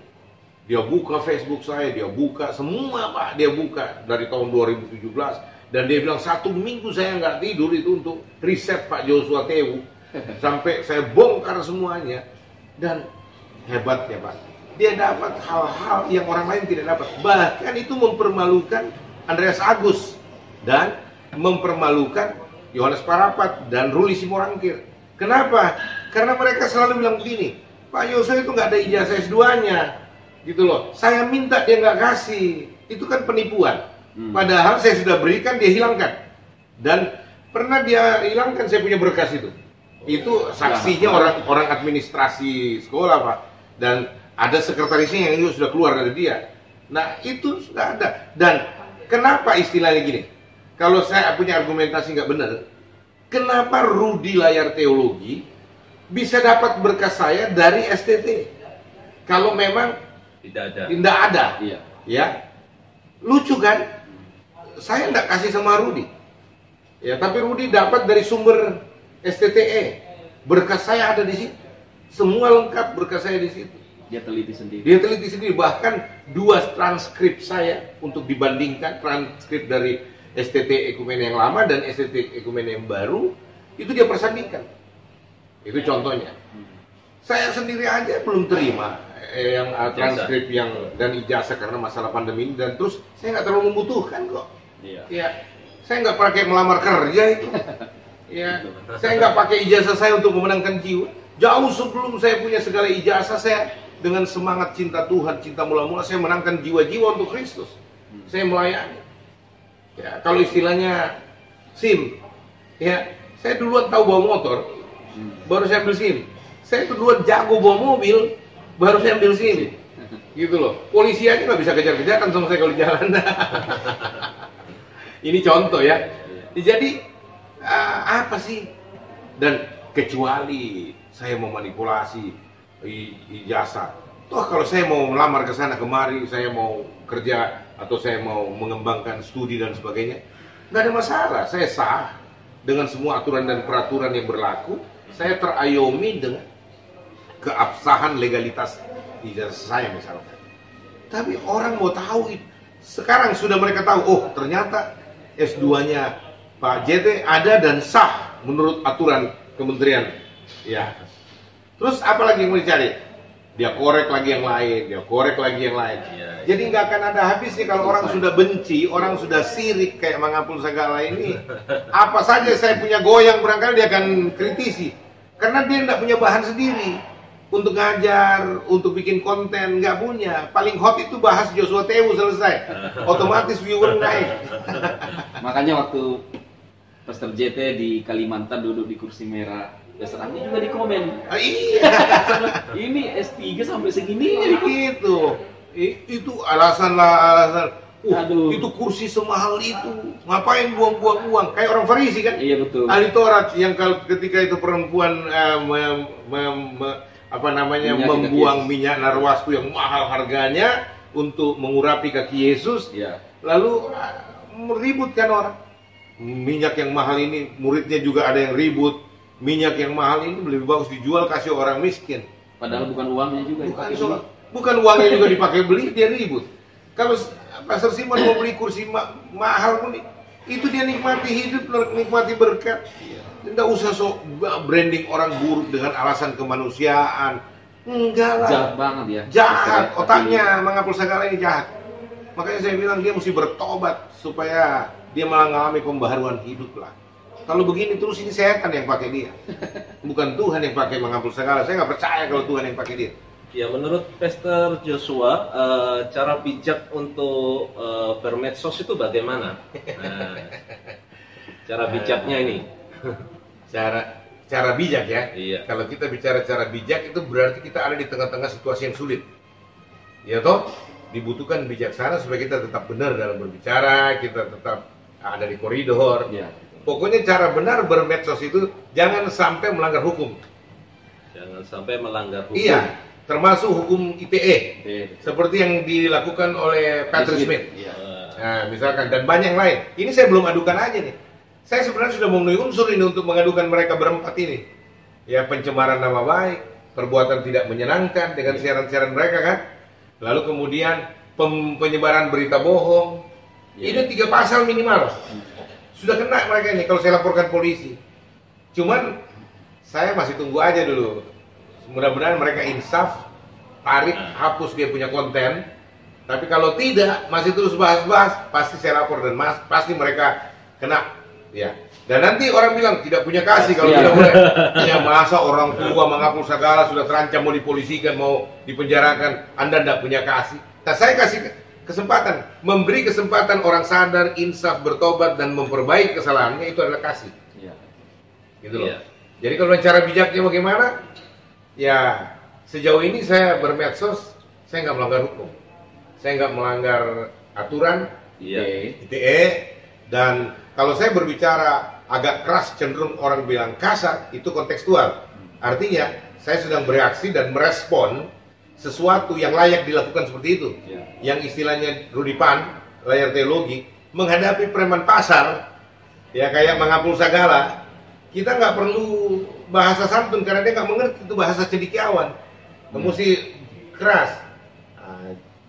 [SPEAKER 2] Dia buka Facebook saya, dia buka semua Pak, dia buka dari tahun 2017. Dan dia bilang 1 minggu saya nggak tidur itu untuk riset Pak Joshua Tewu. Sampai saya bongkar semuanya. Dan hebatnya Pak, dia dapat hal-hal yang orang lain tidak dapat. Bahkan itu mempermalukan Andreas Agus dan mempermalukan Yohanes Parapat dan Ruli Simorangkir. Kenapa? Karena mereka selalu bilang begini, Pak Joshua itu nggak ada ijazah S2-nya, gitu loh. Saya minta dia nggak kasih, itu kan penipuan. Padahal saya sudah berikan, dia hilangkan. Dan pernah dia hilangkan saya punya berkas itu. Itu saksinya orang administrasi sekolah Pak, dan ada sekretarisnya yang juga sudah keluar dari dia. Nah itu sudah ada. Dan kenapa istilahnya gini? Kalau saya punya argumentasi nggak benar, kenapa Rudi layar teologi bisa dapat berkas saya dari STT? Kalau memang tidak ada,
[SPEAKER 3] Iya.
[SPEAKER 2] ya lucu kan? Saya nggak kasih sama Rudi, ya tapi Rudi dapat dari sumber STTE. Berkas saya ada di situ, semua lengkap berkas saya di situ.
[SPEAKER 3] Dia teliti sendiri.
[SPEAKER 4] Dia teliti sendiri, bahkan 2 transkrip saya untuk dibandingkan transkrip dari STT Ekumene yang lama dan STT Ekumene yang baru, itu dia persandingkan. Itu contohnya. Saya sendiri aja belum terima yang transkrip yang dan ijazah karena masalah pandemi ini, dan terus saya nggak terlalu membutuhkan kok.
[SPEAKER 3] Iya.
[SPEAKER 4] Ya, saya nggak pakai melamar kerja itu. Ya, saya nggak pakai ijazah saya untuk memenangkan jiwa. Jauh sebelum saya punya segala ijazah, saya dengan semangat cinta Tuhan, cinta mula-mula, saya menangkan jiwa-jiwa untuk Kristus. Saya melayani. Ya, kalau istilahnya SIM, ya, saya duluan tahu bawa motor, baru saya ambil SIM. Saya duluan jago bawa mobil, baru saya ambil SIM. Gitu loh. Polisi aja nggak bisa kejar-kejaran sama saya kalau jalan. Ini contoh ya. Jadi apa sih? Dan kecuali saya memanipulasi ijazah. Toh kalau saya mau melamar ke sana kemari, saya mau kerja atau saya mau mengembangkan studi dan sebagainya, nggak ada masalah. Saya sah dengan semua aturan dan peraturan yang berlaku. Saya terayomi dengan keabsahan legalitas ijazah saya misalkan. Tapi orang mau tahu, sekarang sudah mereka tahu, oh ternyata S2-nya Pak JT ada dan sah menurut aturan kementerian. Ya. Terus apa lagi yang mau dicari? Dia korek lagi yang lain, dia korek lagi yang lain. Jadi nggak akan ada habisnya kalau orang sudah benci, orang sudah sirik kayak Mangapul Sagala ini. Apa saja saya punya goyang barangkali dia akan kritisi. Karena dia nggak punya bahan sendiri untuk ngajar, untuk bikin konten, nggak punya. Paling hot itu bahas Joshua Tewu selesai, otomatis viewer naik.
[SPEAKER 3] Makanya waktu Pastor JT di Kalimantan duduk di kursi merah, Pastor Andi juga di komen.
[SPEAKER 4] Iya.
[SPEAKER 3] Ini S3 sampai segini.
[SPEAKER 4] Gitu. Itu alasan lah, alasan.
[SPEAKER 3] Aduh.
[SPEAKER 4] Itu kursi semahal itu, ngapain buang-buang uang? Kayak orang Farisi kan?
[SPEAKER 3] Iya betul.
[SPEAKER 4] Ahli Taurat yang ketika itu perempuan membuang minyak narwastu yang mahal harganya untuk mengurapi kaki Yesus, lalu meributkan orang. Minyak yang mahal ini, muridnya juga ada yang ribut. Minyak yang mahal ini lebih bagus dijual kasih orang miskin.
[SPEAKER 3] Padahal bukan uangnya juga dipakai beli.
[SPEAKER 4] Bukan uangnya juga dipakai beli, dia ribut. Kalau Pastor Simon mau beli kursi mahal pun, itu dia nikmati hidup, nikmati berkat. Tidak usah sok branding orang buruk dengan alasan kemanusiaan. Enggak lah.
[SPEAKER 3] Jahat banget ya.
[SPEAKER 4] Jahat, otaknya Mangapul Sagala ini jahat. Makanya saya bilang dia mesti bertobat supaya dia mengalami pembaharuan hidup lah. Kalau begini terus ini setan yang pakai dia, bukan Tuhan yang pakai Mangapul Sagala. Saya nggak percaya kalau Tuhan yang pakai dia.
[SPEAKER 1] Ya, menurut Pastor Joshua, cara bijak untuk bermedsos itu bagaimana? Nah, cara bijaknya ini.
[SPEAKER 4] Cara bijak ya.
[SPEAKER 1] Iya.
[SPEAKER 4] Kalau kita bicara cara bijak itu berarti kita ada di tengah-tengah situasi yang sulit. Ya toh, dibutuhkan bijaksana supaya kita tetap benar dalam berbicara, kita tetap ada di koridor.
[SPEAKER 3] Ya.
[SPEAKER 4] Pokoknya cara benar bermedsos itu jangan sampai melanggar hukum.
[SPEAKER 1] Jangan sampai melanggar hukum.
[SPEAKER 4] Iya, termasuk hukum ITE. Seperti yang dilakukan oleh Patrick Smith.
[SPEAKER 3] Iya.
[SPEAKER 4] Nah, misalkan, dan banyak yang lain. Ini saya belum adukan aja nih. Saya sebenarnya sudah memenuhi unsur ini untuk mengadukan mereka berempat ini. Ya, pencemaran nama baik, perbuatan tidak menyenangkan dengan siaran-siaran mereka kan. Lalu kemudian penyebaran berita bohong. Ini 3 pasal minimal. Sudah kena mereka ini kalau saya laporkan polisi. Cuman saya masih tunggu aja dulu. Mudah-mudahan mereka insaf, tarik, hapus dia punya konten. Tapi kalau tidak, masih terus bahas-bahas, pasti saya lapor dan pasti mereka kena. Ya. Dan nanti orang bilang tidak punya kasih kalau tidak boleh. Ya, masa orang tua Mangapul Sagala sudah terancam mau dipolisikan, mau dipenjarakan, Anda tidak punya kasih. Nah, saya kasih kesempatan, memberi kesempatan orang sadar, insaf, bertobat dan memperbaiki kesalahannya, itu adalah kasih. Gitu loh. Jadi kalau cara bijaknya bagaimana? Ya, sejauh ini saya bermedsos, saya nggak melanggar hukum, saya nggak melanggar aturan ITE, dan kalau saya berbicara agak keras, cenderung orang bilang kasar, itu kontekstual. Artinya saya sedang bereaksi dan merespon sesuatu yang layak dilakukan seperti itu. Yang istilahnya Rudy Pan, layar teologi, menghadapi preman pasar, ya kayak Mangapul Sagala, kita nggak perlu bahasa santun karena dia nggak mengerti itu bahasa cendekiawan. Mesti keras.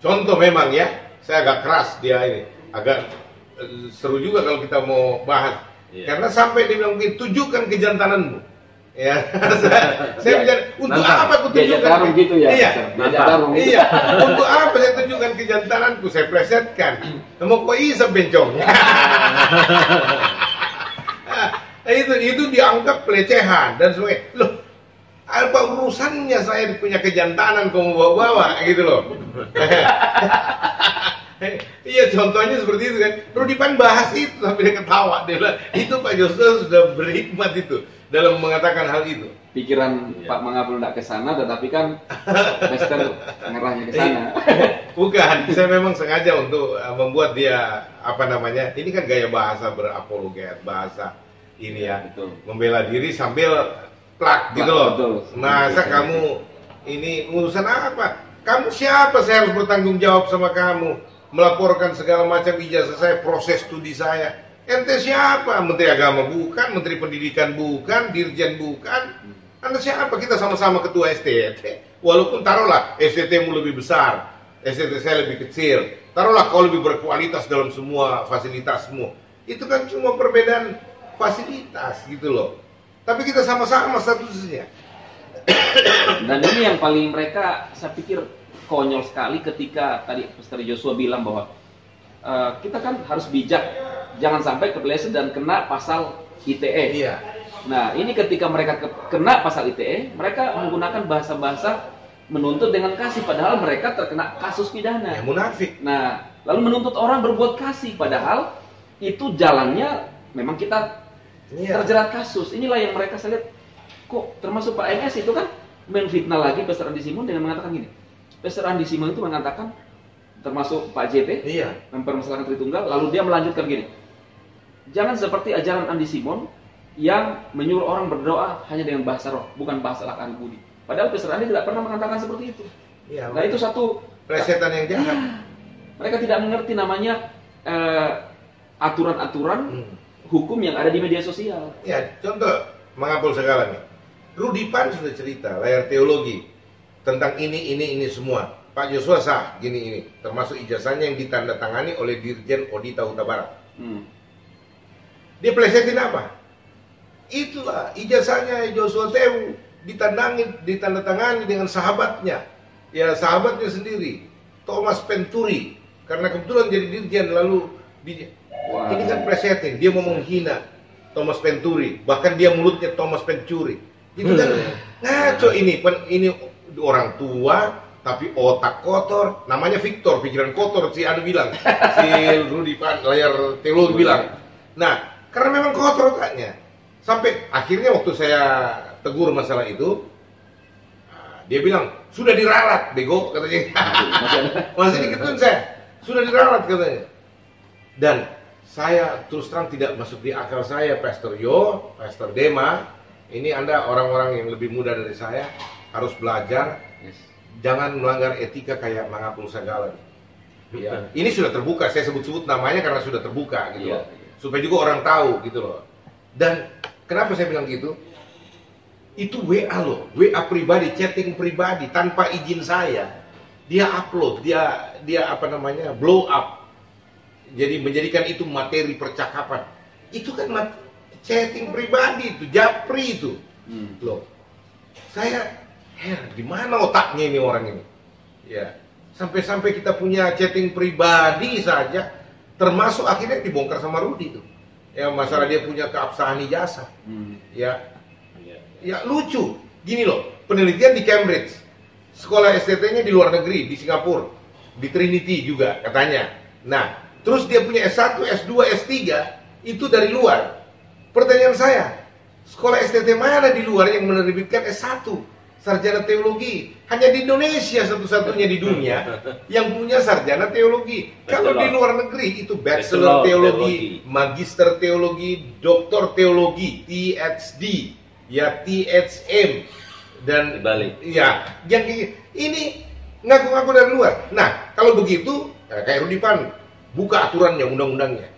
[SPEAKER 4] Contoh memang ya, saya agak keras dia ini, agak seru juga kalau kita mau bahas. Karena sampai dia bilang begini, tunjukkan kejantananmu. Ya, saya bilang untuk apa aku tunjukkan?
[SPEAKER 3] Gitu ya.
[SPEAKER 4] Iya,
[SPEAKER 3] Iya.
[SPEAKER 4] Untuk apa saya tunjukkan kejantananku? Saya plesetkan. Mau kok isap bencong? itu dianggap pelecehan dan sebagainya. Loh, apa urusannya saya punya kejantanan kamu bawa-bawa gitu loh. Iya, contohnya seperti itu kan. Rudy Pan bahas itu sampai dia ketawa. Dia bilang, itu Pak Joshua sudah berhikmat itu dalam mengatakan hal itu.
[SPEAKER 3] Pikiran Pak Mangapul tidak ke sana, tetapi kan Master ngerahnya ke sana.
[SPEAKER 4] Bukan, saya memang sengaja untuk membuat dia apa namanya? Ini kan gaya bahasa berapologet, bahasa ini ya,
[SPEAKER 3] betul.
[SPEAKER 4] Membela diri sambil plak gitu loh.
[SPEAKER 3] Betul.
[SPEAKER 4] Masa kamu ini urusan apa? Kamu siapa? Saya harus bertanggung jawab sama kamu. Melaporkan segala macam ijazah saya, proses studi saya. Ente siapa? Menteri Agama bukan, Menteri Pendidikan bukan, Dirjen bukan. Anda siapa? Kita sama-sama ketua STT. Walaupun taruhlah STT-mu lebih besar, STT saya lebih kecil. Taruhlah kau lebih berkualitas dalam semua fasilitasmu. Itu kan cuma perbedaan fasilitas gitu loh. Tapi kita sama-sama statusnya.
[SPEAKER 3] Dan ini yang paling mereka, saya pikir konyol sekali ketika tadi Pastor Joshua bilang bahwa kita kan harus bijak, jangan sampai kepleset dan kena pasal ITE.
[SPEAKER 4] Iya.
[SPEAKER 3] Nah, ini ketika mereka kena pasal ITE, mereka menggunakan bahasa-bahasa menuntut dengan kasih, padahal mereka terkena kasus pidana.
[SPEAKER 4] Ya, munafik.
[SPEAKER 3] Nah, lalu menuntut orang berbuat kasih, padahal itu jalannya memang kita terjerat kasus. Inilah yang mereka saya lihat, kok termasuk Pak MS itu kan menfitnah lagi Pastor Andi Simon dengan mengatakan gini. Pastor Andi Simon itu mengatakan, termasuk Pak JT, mempermasalahkan Tritunggal, lalu dia melanjutkan gini, jangan seperti ajaran Andi Simon yang menyuruh orang berdoa hanya dengan bahasa roh, bukan bahasa akal budi. Padahal Pastor Andi tidak pernah mengatakan seperti itu.
[SPEAKER 4] Ya,
[SPEAKER 3] nah itu satu
[SPEAKER 4] plesetan yang jahat.
[SPEAKER 3] Mereka tidak mengerti namanya aturan-aturan hukum yang ada di media sosial.
[SPEAKER 4] Ya, contoh Mangapul segala nih. Rudy Pan sudah cerita layar teologi tentang ini semua. Pak Joshua sah gini ini, termasuk ijazahnya yang ditandatangani oleh Dirjen Odita Huta Barat. Dia plesetin apa? Itulah ijazahnya Joshua Tewu ditandatangani dengan sahabatnya, ya sahabatnya sendiri, Thomas Penturi, karena kebetulan jadi dirjen lalu ini kan plesetin, dia mau menghina Thomas Penturi, bahkan dia mulutnya Thomas Penturi, itu kan ngaco ini orang tua tapi otak kotor, namanya Victor, pikiran kotor si Anu bilang, si Rudy Pan layar teologi bilang. Nah, karena memang kotor otaknya. Sampai akhirnya waktu saya tegur masalah itu, dia bilang, sudah diralat, bego, katanya. Masih dikituin saya, sudah diralat katanya. Dan saya terus terang tidak masuk di akal saya, Pastor Yo, Pastor Dema, ini Anda orang-orang yang lebih muda dari saya, harus belajar, jangan melanggar etika kayak Mangapul segala. Ya. Ini sudah terbuka, saya sebut-sebut namanya karena sudah terbuka gitu loh. Supaya juga orang tahu gitu loh. Dan kenapa saya bilang gitu? Itu WA loh, WA pribadi, chatting pribadi tanpa izin saya. Dia upload, dia apa namanya, blow up. Jadi menjadikan itu materi percakapan. Itu kan chatting pribadi itu, japri itu. Loh. Saya di mana otaknya ini orang ini? Ya, sampai-sampai kita punya chatting pribadi saja, termasuk akhirnya dibongkar sama Rudy itu. Ya, masalah dia punya keabsahan ijazah. Ya lucu. Gini loh, penelitian di Cambridge, sekolah STT-nya di luar negeri, di Singapura, di Trinity juga katanya. Nah, terus dia punya S1, S2, S3 itu dari luar. Pertanyaan saya, sekolah STT mana di luar yang menerbitkan S1? Sarjana teologi, hanya di Indonesia satu-satunya di dunia yang punya sarjana teologi. Kalau di luar negeri itu bachelor teologi, magister teologi, doktor teologi, PhD, ya THM dan
[SPEAKER 1] dibalik.
[SPEAKER 4] Ya, yang ini ngaku-ngaku dari luar. Nah, kalau begitu kayak Rudy Pan buka aturannya, undang-undangnya.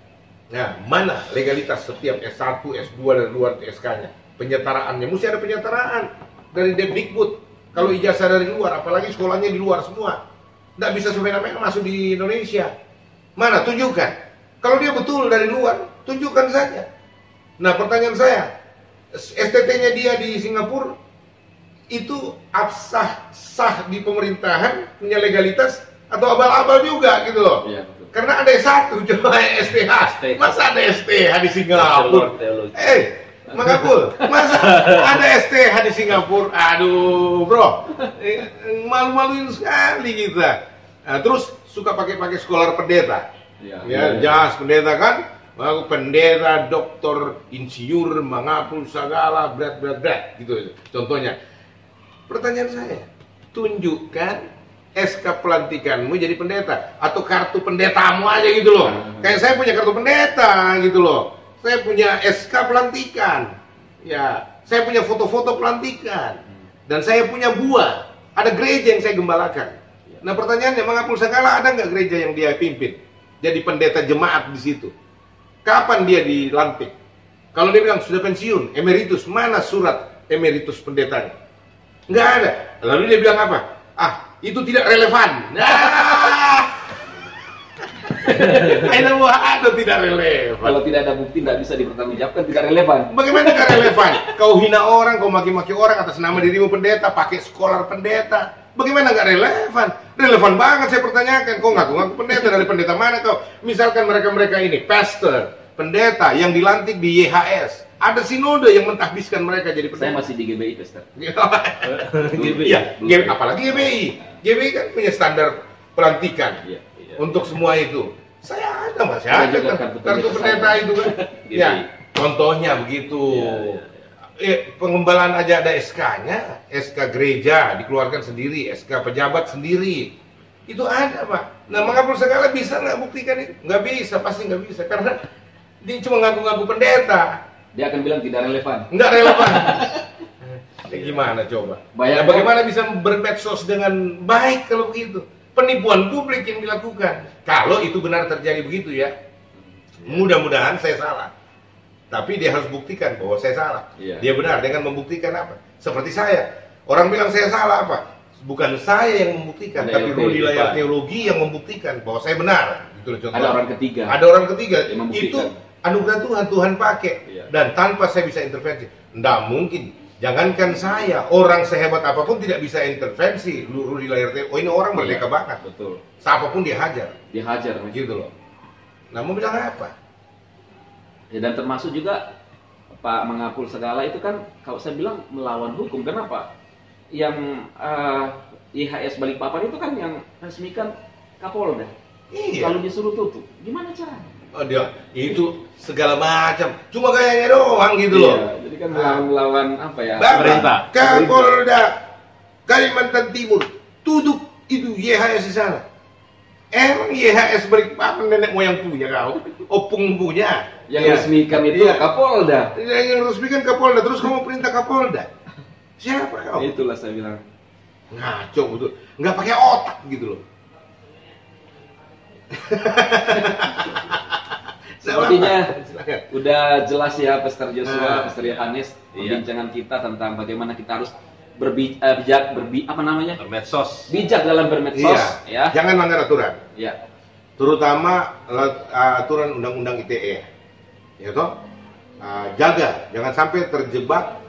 [SPEAKER 4] Nah, mana legalitas setiap S1, S2 dari luar SK-nya? Penyetaraannya, mesti ada penyetaraan dari Depdikbud. Kalau ijazah dari luar, apalagi sekolahnya di luar semua, nggak bisa semena-mena masuk di Indonesia. Mana? Tunjukkan. Kalau dia betul dari luar, tunjukkan saja. Nah, pertanyaan saya, STT-nya dia di Singapura itu sah di pemerintahan, punya legalitas atau abal-abal juga gitu loh.
[SPEAKER 3] Iya, betul.
[SPEAKER 4] Karena ada S1, coba STH. Masa ada STH di Singapura? Mangapul, masa ada STH di Singapura? Aduh, bro, malu-maluin sekali kita. Nah, terus suka pakai scholar pendeta, ya, jas pendeta kan, pendeta, doktor, insinyur, mangapul segala, berat, gitu. Contohnya, pertanyaan saya, tunjukkan SK pelantikanmu jadi pendeta atau kartu pendetamu aja gitu loh. Kayak saya punya kartu pendeta gitu loh. Saya punya SK pelantikan, ya, saya punya foto-foto pelantikan, dan saya punya buah, ada gereja yang saya gembalakan. Nah, pertanyaannya, Mangapul Sagala ada nggak gereja yang dia pimpin? Jadi pendeta jemaat di situ. Kapan dia dilantik? Kalau dia bilang sudah pensiun, emeritus, mana surat emeritus pendetanya? Nggak ada. Lalu dia bilang apa? Ah, itu tidak relevan. Nah. Ada tidak relevan.
[SPEAKER 3] Kalau tidak ada bukti tidak bisa dipertanggungjawabkan, tidak relevan.
[SPEAKER 4] Bagaimana tidak relevan? Kau hina orang, kau maki-maki orang atas nama dirimu pendeta, pakai scholar pendeta. Bagaimana nggak relevan? Relevan banget saya pertanyakan. Kau ngaku-ngaku pendeta, dari pendeta mana kau? Misalkan mereka-mereka ini pastor, pendeta yang dilantik di YHS. Ada sinode yang mentahbiskan mereka jadi pendeta.
[SPEAKER 3] Saya masih di GBI, Pastor.
[SPEAKER 4] GBI. Ya, apalagi GBI. GBI kan punya standar pelantikan.
[SPEAKER 3] Iya.
[SPEAKER 4] Untuk semua itu, saya ada masih ada kartu pendeta itu kan. Ya, contohnya begitu. Pengembalaan aja ada SK-nya, SK gereja dikeluarkan sendiri, SK pejabat sendiri. Itu ada, Pak. Nah, Mangapul Sagala bisa nggak buktikan itu? Nggak bisa, pasti nggak bisa, karena dia cuma ngaku-ngaku pendeta.
[SPEAKER 3] Dia akan bilang tidak relevan.
[SPEAKER 4] Nggak relevan. Gimana coba? Nah, bagaimana bisa bermedsos dengan baik kalau begitu? Penipuan publik yang dilakukan. Kalau itu benar terjadi begitu ya, mudah-mudahan saya salah. Tapi dia harus buktikan bahwa saya salah. Dia benar dengan membuktikan apa? Seperti saya. Orang bilang saya salah apa? Bukan saya yang membuktikan, tapi Rudi Layar Teologi yang membuktikan bahwa saya benar. Itu contoh.
[SPEAKER 3] Ada orang ketiga.
[SPEAKER 4] Ada orang ketiga. Itu anugerah Tuhan, Tuhan pakai. Dan tanpa saya bisa intervensi. Nggak mungkin. Jangankan saya, orang sehebat apapun tidak bisa intervensi. Rudi Layar Teologi, oh ini orang merdeka banget.
[SPEAKER 3] Betul.
[SPEAKER 4] Siapapun dia hajar.
[SPEAKER 3] Dia hajar.
[SPEAKER 4] Gitu loh. Nah, mau bilang apa?
[SPEAKER 3] Ya, dan termasuk juga Pak Mangapul Sagala itu kan kalau saya bilang melawan hukum. Kenapa? Yang IHS Balikpapan itu kan yang resmikan Kapolda.
[SPEAKER 4] Iya.
[SPEAKER 3] Kalau disuruh tutup, gimana caranya?
[SPEAKER 4] Oh dia, itu segala macam. Cuma gayanya doang gitu loh.
[SPEAKER 3] Jadi kan melawan apa ya?
[SPEAKER 4] Pemerintah. Kapolda Kalimantan Timur tutup itu YHS di sana. Emang YHS Balikpapan nenek moyang punya kau? Opung punya.
[SPEAKER 3] Yang resmikan itu Kapolda.
[SPEAKER 4] Yang resmikan Kapolda, terus kamu perintah Kapolda. Siapa kau?
[SPEAKER 3] Itulah saya bilang.
[SPEAKER 4] Ngaco betul. Nggak pakai otak gitu loh.
[SPEAKER 3] Sepertinya udah jelas ya Pastor Joshua, Pastor Yohanes, perbincangan kita tentang bagaimana kita harus bijak
[SPEAKER 1] bermedsos.
[SPEAKER 3] Bijak dalam bermedsos, ya.
[SPEAKER 4] Jangan melanggar aturan.
[SPEAKER 3] Ya.
[SPEAKER 4] Terutama aturan undang-undang ITE. Ya toh? Jaga, jangan sampai terjebak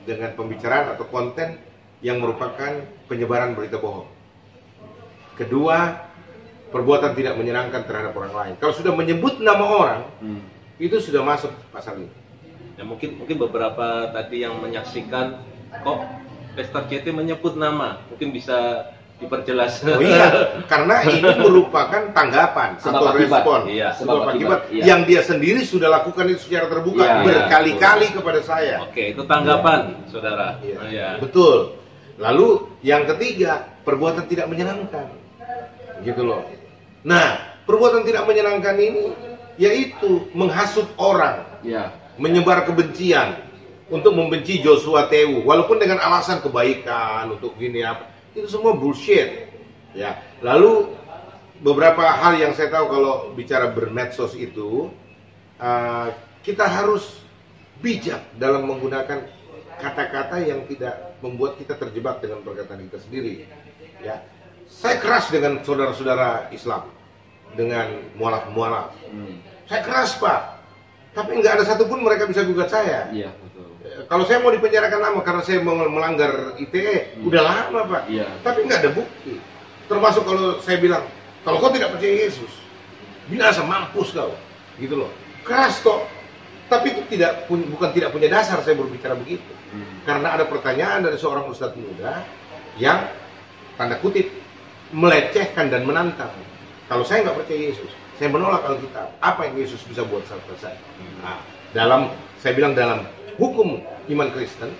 [SPEAKER 4] dengan pembicaraan atau konten yang merupakan penyebaran berita bohong. Kedua, perbuatan tidak menyenangkan terhadap orang lain. Kalau sudah menyebut nama orang, itu sudah masuk pasal ini.
[SPEAKER 1] Ya mungkin beberapa tadi yang menyaksikan kok Pastor CT menyebut nama, mungkin bisa diperjelas.
[SPEAKER 4] Oh iya, karena ini merupakan tanggapan atau respon, sebab akibat yang dia sendiri sudah lakukan itu secara terbuka berkali-kali kepada saya.
[SPEAKER 1] Oke, itu tanggapan, saudara.
[SPEAKER 4] Betul. Lalu yang ketiga, perbuatan tidak menyenangkan, gitu loh. Nah, perbuatan tidak menyenangkan ini yaitu menghasut orang, menyebar kebencian untuk membenci Joshua Tewu, walaupun dengan alasan kebaikan untuk gini apa. Itu semua bullshit. Ya. Lalu beberapa hal yang saya tahu kalau bicara bermedsos itu, kita harus bijak dalam menggunakan kata-kata yang tidak membuat kita terjebak dengan perkataan kita sendiri. Ya, saya keras dengan saudara-saudara Islam, dengan mualaf-mualaf. Saya keras Pak, tapi nggak ada satupun mereka bisa gugat saya.
[SPEAKER 3] Iya, betul.
[SPEAKER 4] Kalau saya mau dipenjarakan lama karena saya melanggar ITE, udah lama Pak.
[SPEAKER 3] Iya.
[SPEAKER 4] Tapi nggak ada bukti. Termasuk kalau saya bilang, kalau kau tidak percaya Yesus, binasa, mampus kau, gitu loh. Keras kok. Tapi itu bukan tidak punya dasar saya berbicara begitu. Karena ada pertanyaan dari seorang ustadz muda yang tanda kutip melecehkan dan menantang. Kalau saya nggak percaya Yesus, saya menolak Alkitab. Apa yang Yesus bisa buat saya? Nah, saya bilang dalam hukum iman Kristen,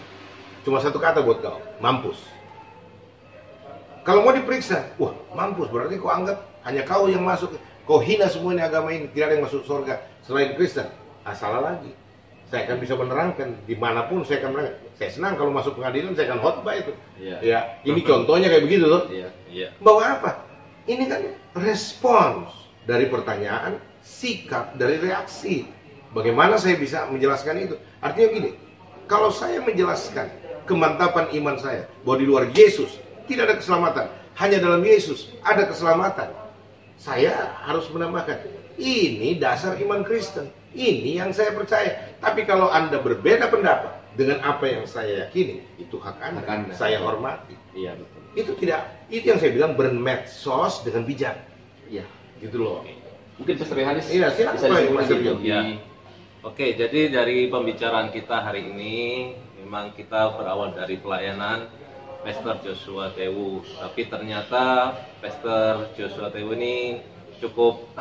[SPEAKER 4] cuma satu kata buat kau, mampus. Kalau mau diperiksa, wah mampus, berarti kau anggap hanya kau yang masuk, kau hina semuanya agama ini, tidak ada yang masuk surga selain Kristen. Salah lagi. Saya akan bisa menerangkan dimanapun saya akan menerangkan. Saya senang kalau masuk pengadilan saya akan khotbah itu.
[SPEAKER 3] Iya.
[SPEAKER 4] Ya, ini contohnya kayak begitu loh.
[SPEAKER 3] Iya.
[SPEAKER 4] Bahwa apa? Ini kan respons dari pertanyaan, sikap dari reaksi. Bagaimana saya bisa menjelaskan itu? Artinya gini, kalau saya menjelaskan kemantapan iman saya bahwa di luar Yesus tidak ada keselamatan, hanya dalam Yesus ada keselamatan. Saya harus menambahkan, ini dasar iman Kristen. Ini yang saya percaya. Tapi kalau Anda berbeda pendapat dengan apa yang saya yakini, itu hak Anda. Saya hormati.
[SPEAKER 3] Iya, betul.
[SPEAKER 4] Itu yang saya bilang bermedsos dengan bijak.
[SPEAKER 3] Iya.
[SPEAKER 4] Gitu loh.
[SPEAKER 3] Mungkin Pastor Yohanes
[SPEAKER 4] Iya, silakan,
[SPEAKER 3] bisa
[SPEAKER 4] Pak,
[SPEAKER 3] disimpulkan
[SPEAKER 4] Pastor
[SPEAKER 3] gitu.
[SPEAKER 4] Yohanes.
[SPEAKER 1] Ya. Oke, jadi dari pembicaraan kita hari ini memang kita berawal dari pelayanan Pastor Joshua Tewu, tapi ternyata Pastor Joshua Tewu ini cukup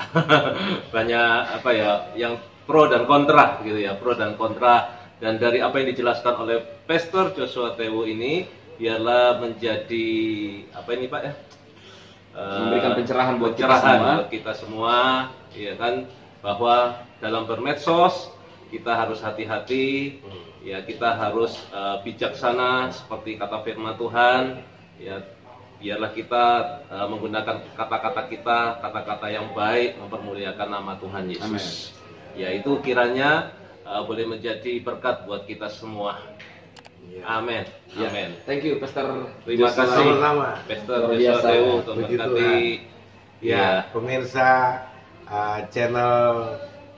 [SPEAKER 1] banyak apa ya yang pro dan kontra gitu ya, pro dan kontra. Dan dari apa yang dijelaskan oleh Pastor Joshua Tewu ini ialah menjadi apa ini Pak ya?
[SPEAKER 3] Memberikan pencerahan buat
[SPEAKER 1] kita semua, ya kan, bahwa dalam bermedsos kita harus hati-hati, ya kita harus bijaksana seperti kata firman Tuhan, ya biarlah kita menggunakan kata-kata kita, kata-kata yang baik mempermuliakan nama Tuhan Yesus. Ya itu kiranya boleh menjadi berkat buat kita semua. Amin.
[SPEAKER 3] Ya.
[SPEAKER 1] Amin.
[SPEAKER 3] Thank you Pastor.
[SPEAKER 1] Terima
[SPEAKER 3] Joshua.
[SPEAKER 1] kasih
[SPEAKER 4] Sama-sama.
[SPEAKER 1] Pastor
[SPEAKER 3] Luar
[SPEAKER 1] Joshua
[SPEAKER 3] biasa.
[SPEAKER 1] Tewu, Tuhan
[SPEAKER 4] Puji
[SPEAKER 1] berkati.
[SPEAKER 4] Ya, pemirsa channel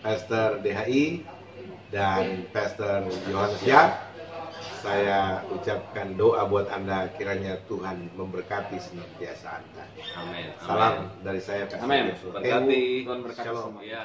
[SPEAKER 4] Pastor DHI dan Pastor Yohanes Ya, saya ucapkan doa buat Anda, kiranya Tuhan memberkati senantiasa Anda.
[SPEAKER 1] Amin.
[SPEAKER 4] Salam dari saya Pastor
[SPEAKER 3] Amin.
[SPEAKER 4] Joshua Tewu.
[SPEAKER 1] Berkati.
[SPEAKER 3] Tuhan berkati
[SPEAKER 4] Shalom.
[SPEAKER 3] semua.
[SPEAKER 1] Ya.